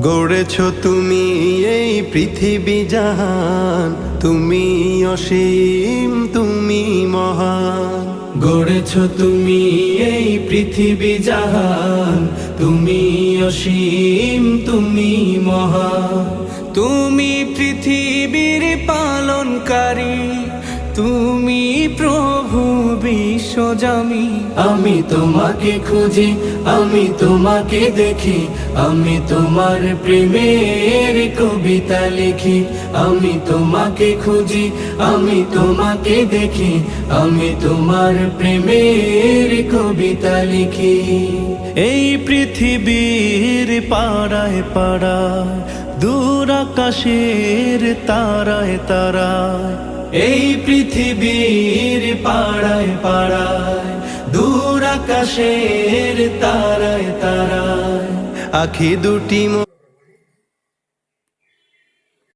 গড়েছ তুমি এই পৃথিবী জাহান, তুমি অসীম তুমি মহান। গড়েছ তুমি এই পৃথিবী জাহান, তুমি অসীম তুমি মহান। তুমি পৃথিবীর পালনকারী, তুমি প্রভু বিশ্বজামি। আমি তোমাকে খুঁজি, আমি তোমাকে দেখি, আমি তোমার প্রেমের কবিতা লিখি। আমি তোমাকে খুঁজি, আমি তোমাকে দেখি, আমি তোমার প্রেমের কবিতা লিখি। এই পৃথিবীর পাড়ায় পাড়ায়, দূর আকাশের তারায় তারায়, এই পৃথিবীর পাড়ায় পাড়ায়, দূর আকাশের তারায় তারায়, আখি দুটি